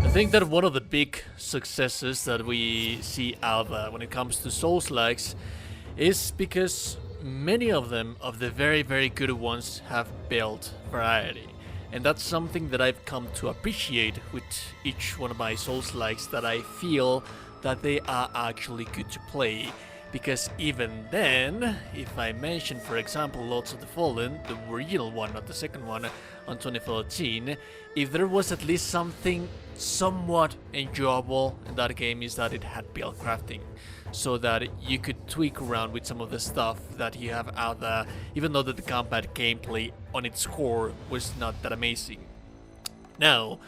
I think that one of the big successes that we see out there when it comes to Souls-likes is because many of them, of the very, very good ones, have built variety. And that's something that I've come to appreciate with each one of my Souls-likes, that I feel that they are actually good to play. Because even then, if I mention, for example, Lords of the Fallen, the original one, not the second one, on 2014, if there was at least something somewhat enjoyable in that game, is that it had build crafting, so that you could tweak around with some of the stuff that you have out there, even though that the combat gameplay on its core was not that amazing. Now,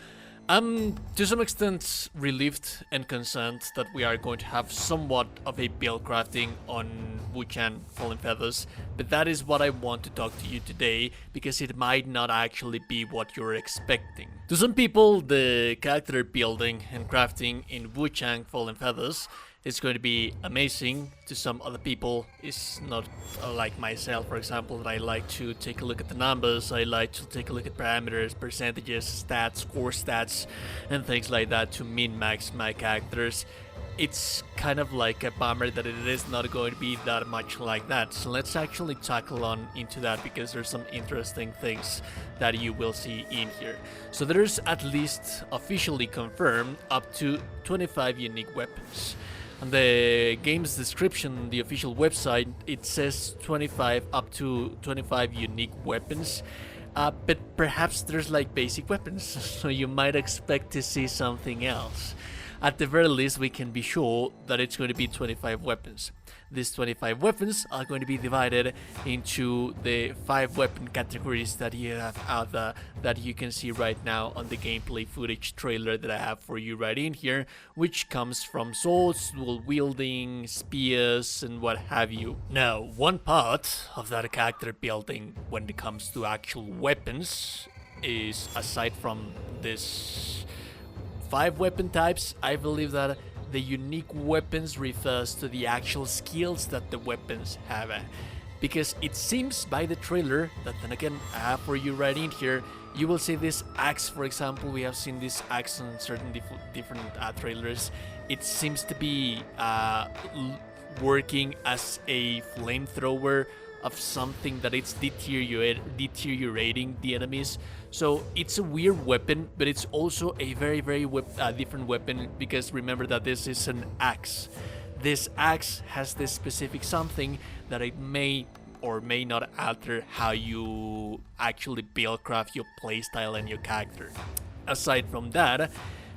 I'm to some extent relieved and concerned that we are going to have somewhat of a build crafting on Wuchang Fallen Feathers, but that is what I want to talk to you today, because it might not actually be what you're expecting. To some people, the character building and crafting in Wuchang Fallen Feathers is going to be amazing. To some other people, it's not, like myself, for example, that I like to take a look at the numbers, I like to take a look at parameters, percentages, stats, core stats, and things like that to min-max my characters. It's kind of like a bummer that it is not going to be that much like that. So let's actually tackle on into that, because there's some interesting things that you will see in here. So there's at least officially confirmed up to 25 unique weapons. On the game's description, the official website, it says 25 up to 25 unique weapons, but perhaps there's like basic weapons, so you might expect to see something else. At the very least, we can be sure that it's going to be 25 weapons. These 25 weapons are going to be divided into the 5 weapon categories that you have out there, that you can see right now on the gameplay footage trailer that I have for you right in here, which comes from swords, dual wielding, spears, and what have you. Now, one part of that character building when it comes to actual weapons is, aside from this 5 weapon types, I believe that the unique weapons refers to the actual skills that the weapons have. Because it seems by the trailer that, then again, I have for you right in here, you will see this axe, for example. We have seen this axe on certain different trailers. It seems to be working as a flamethrower of something that it's deteriorating the enemies. So it's a weird weapon, but it's also a very, very different weapon, because remember that this is an axe. This axe has this specific something that it may or may not alter how you actually build craft your playstyle and your character. Aside from that,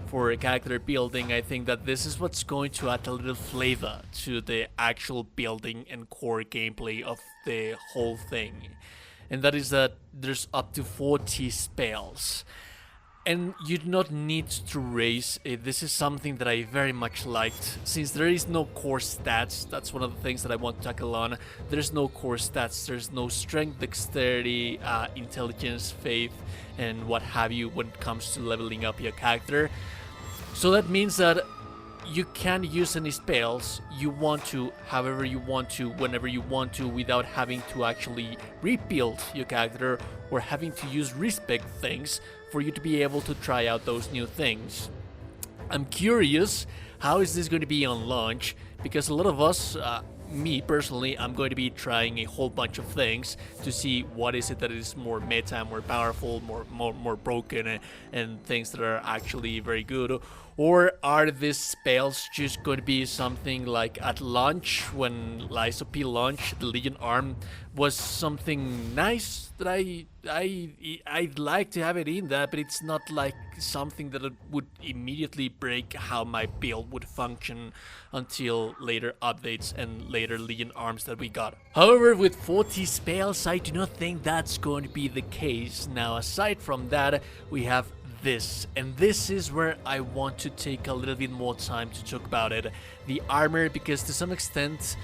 for character building, I think that this is what's going to add a little flavor to the actual building and core gameplay of the whole thing. And that is that there's up to 40 spells. And you do not need to raise it. This is something that I very much liked. Since there is no core stats, that's one of the things that I want to tackle on. There's no core stats, there's no strength, dexterity, intelligence, faith, and what have you when it comes to leveling up your character. So that means that you can use any spells you want to, however you want to, whenever you want to, without having to actually rebuild your character or having to use respec things for you to be able to try out those new things. I'm curious, how is this going to be on launch? Because a lot of us, me personally, I'm going to be trying a whole bunch of things to see what is it that is more meta, more powerful, more broken, and things that are actually very good. Or are these spells just going to be something like at launch, when Lies of P launched, the Legion Arm was something nice that I'd like to have it in that, but it's not like something that would immediately break how my build would function until later updates and later Legion Arms that we got. However, with 40 spells, I do not think that's going to be the case. Now, aside from that, we have this, and this is where I want to take a little bit more time to talk about it. The armor, because to some extent,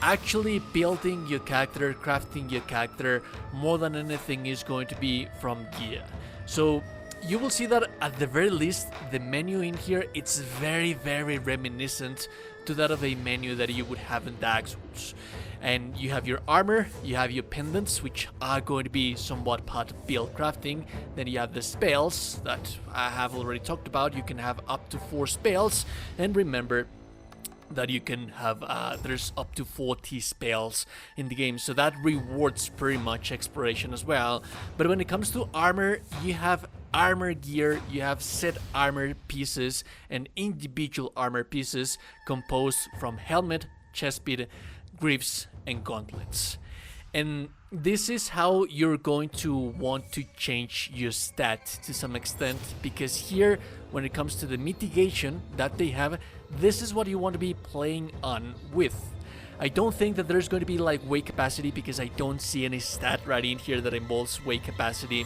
actually building your character, crafting your character, more than anything is going to be from gear. So you will see that at the very least, the menu in here, it's very, very reminiscent to that of a menu that you would have in Dark Souls. And you have your armor, you have your pendants, which are going to be somewhat part of build crafting. Then you have the spells that I have already talked about. You can have up to 4 spells, and remember that you can have there's up to 40 spells in the game, so that rewards pretty much exploration as well. But when it comes to armor, you have armor gear, you have set armor pieces and individual armor pieces composed from helmet, chestplate, greaves and gauntlets. And this is how you're going to want to change your stat to some extent, because here, when it comes to the mitigation that they have, this is what you want to be playing on with. I don't think that there's going to be like weight capacity, because I don't see any stat right in here that involves weight capacity.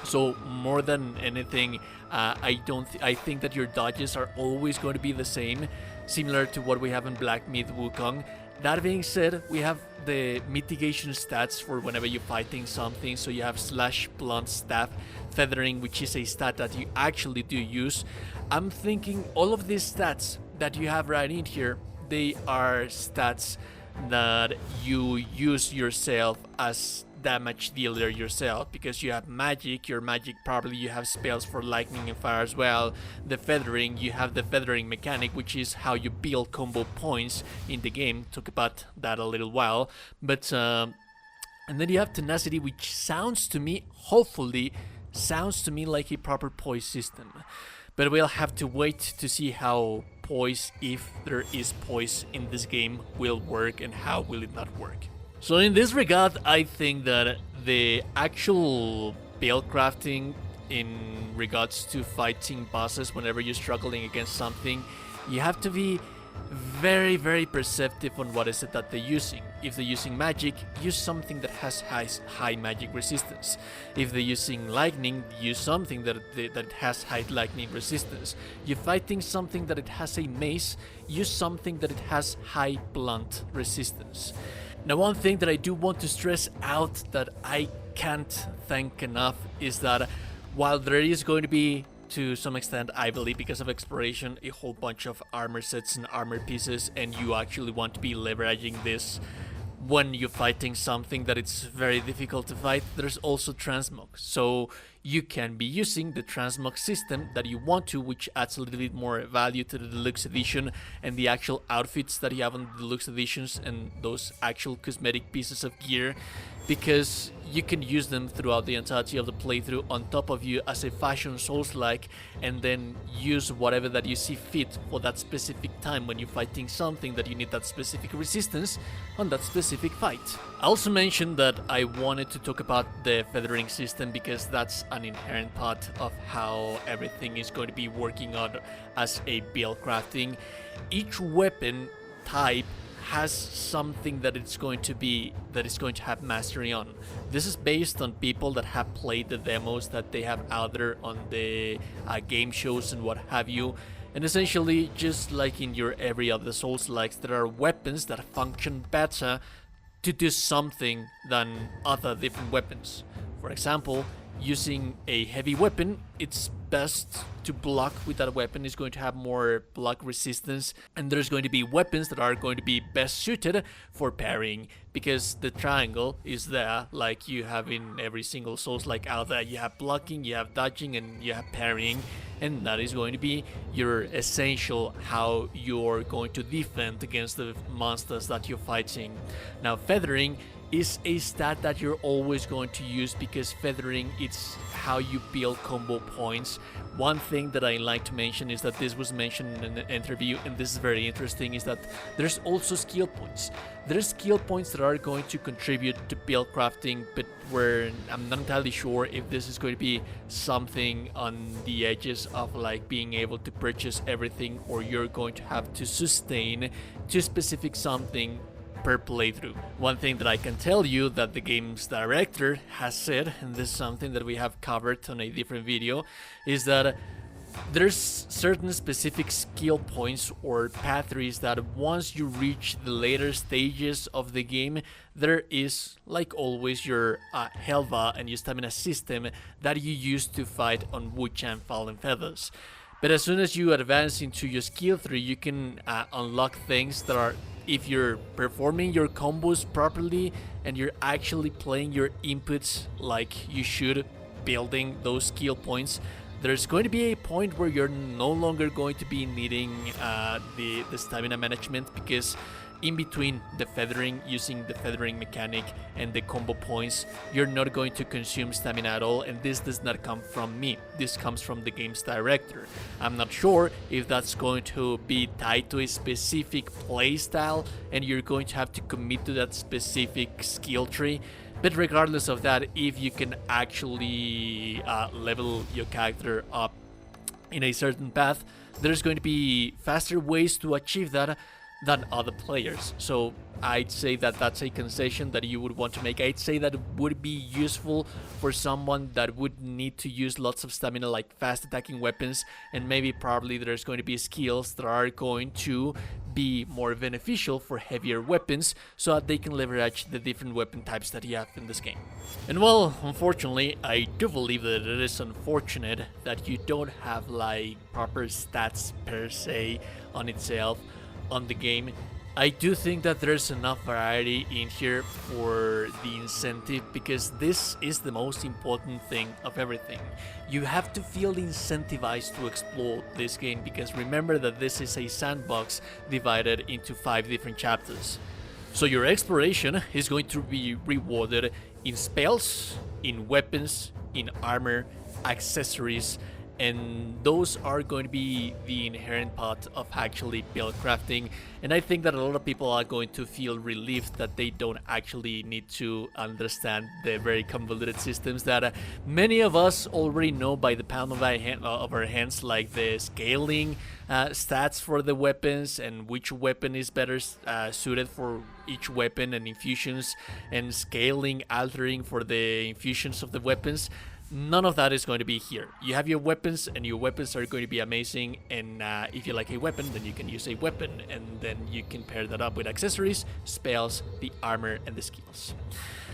So more than anything, I think that your dodges are always going to be the same, similar to what we have in Black Myth Wukong. That being said, we have the mitigation stats for whenever you're fighting something. So you have slash, blunt, staff, feathering, which is a stat that you actually do use. I'm thinking all of these stats that you have right in here, they are stats that you use yourself as damage dealer yourself, because you have magic. Your magic, probably you have spells for lightning and fire as well. The feathering, you have the feathering mechanic, which is how you build combo points in the game. Talk about that a little while. But and then you have tenacity, which sounds to me, hopefully sounds to me like a proper poise system. But we'll have to wait to see how poise, if there is poise in this game, will work, and how will it not work. So in this regard, I think that the actual build crafting in regards to fighting bosses, whenever you're struggling against something, you have to be very, very perceptive on what is it that they're using. If they're using magic, use something that has high magic resistance. If they're using lightning, use something that has high lightning resistance. You're fighting something that it has a mace, use something that it has high blunt resistance. Now, one thing that I do want to stress out that I can't thank enough is that while there is going to be, to some extent, I believe because of exploration, a whole bunch of armor sets and armor pieces, and you actually want to be leveraging this when you're fighting something that it's very difficult to fight, there's also transmog. So you can be using the transmog system that you want to, which adds a little bit more value to the deluxe edition and the actual outfits that you have on the deluxe editions and those actual cosmetic pieces of gear, because you can use them throughout the entirety of the playthrough on top of you as a fashion Souls-like, and then use whatever that you see fit for that specific time when you're fighting something that you need that specific resistance on that specific fight. I also mentioned that I wanted to talk about the feathering system, because that's an inherent part of how everything is going to be working on as a build crafting. Each weapon type has something that it's going to have mastery on. This is based on people that have played the demos that they have out there on the game shows and what have you. And essentially, just like in your every other Souls-likes, there are weapons that function better to do something than other different weapons. For example, using a heavy weapon, it's best to block with that weapon. Is going to have more block resistance, and there's going to be weapons that are going to be best suited for parrying, because the triangle is there like you have in every single Souls like out there. You have blocking, you have dodging, and you have parrying, and that is going to be your essential how you're going to defend against the monsters that you're fighting. Now, feathering is a stat that you're always going to use, because feathering, it's how you build combo points. One thing that I like to mention is that this was mentioned in an interview, and this is very interesting, is that there's also skill points. There's skill points that are going to contribute to build crafting, but where I'm not entirely sure if this is going to be something on the edges of like being able to purchase everything, or you're going to have to sustain to specific something per playthrough. One thing that I can tell you that the game's director has said, and this is something that we have covered on a different video, is that there's certain specific skill points or pathways that once you reach the later stages of the game, there is, like always, your health bar and your stamina system that you use to fight on Wuchang Fallen Feathers. But as soon as you advance into your skill tree, you can unlock things that are, if you're performing your combos properly and you're actually playing your inputs like you should, building those skill points, there's going to be a point where you're no longer going to be needing the stamina management, because in between the feathering, using the feathering mechanic and the combo points, you're not going to consume stamina at all, and this does not come from me. This comes from the game's director. I'm not sure if that's going to be tied to a specific playstyle and you're going to have to commit to that specific skill tree. But regardless of that, if you can actually level your character up in a certain path, there's going to be faster ways to achieve that than other players. So I'd say that that's a concession that you would want to make. I'd say that it would be useful for someone that would need to use lots of stamina, like fast attacking weapons, and maybe probably there's going to be skills that are going to be more beneficial for heavier weapons, so that they can leverage the different weapon types that you have in this game. And well, unfortunately, I do believe that it is unfortunate that you don't have like proper stats per se on itself on the game. I do think that there's enough variety in here for the incentive, because this is the most important thing of everything. You have to feel incentivized to explore this game, because remember that this is a sandbox divided into 5 different chapters. So your exploration is going to be rewarded in spells, in weapons, in armor, accessories, and those are going to be the inherent part of actually build crafting. And I think that a lot of people are going to feel relieved that they don't actually need to understand the very convoluted systems that many of us already know by the palm of our hands, like the scaling stats for the weapons and which weapon is better suited for each weapon, and infusions, and scaling, altering for the infusions of the weapons. None of that is going to be here. You have your weapons, and your weapons are going to be amazing, and if you like a weapon, then you can use a weapon, and then you can pair that up with accessories, spells, the armor, and the skills.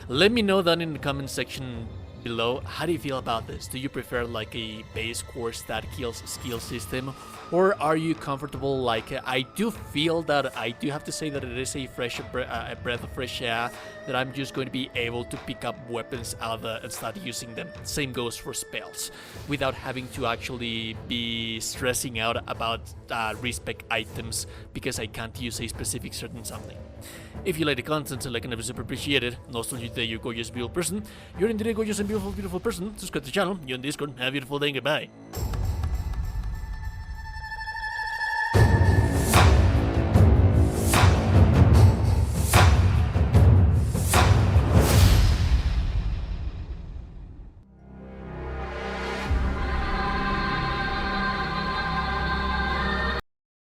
Let me know down in the comment section below, how do you feel about this? Do you prefer like a base core stat kills skill system, or are you comfortable? Like I do feel that I do have to say that it is a fresh breath of fresh air, that I'm just going to be able to pick up weapons out and start using them. Same goes for spells, without having to actually be stressing out about respec items because I can't use a specific certain something. If you like the content, like and super appreciate it. And also, you're a gorgeous, beautiful person. You're indeed a gorgeous and beautiful, beautiful person. Subscribe to the channel. You're on Discord. Have a beautiful day. Goodbye.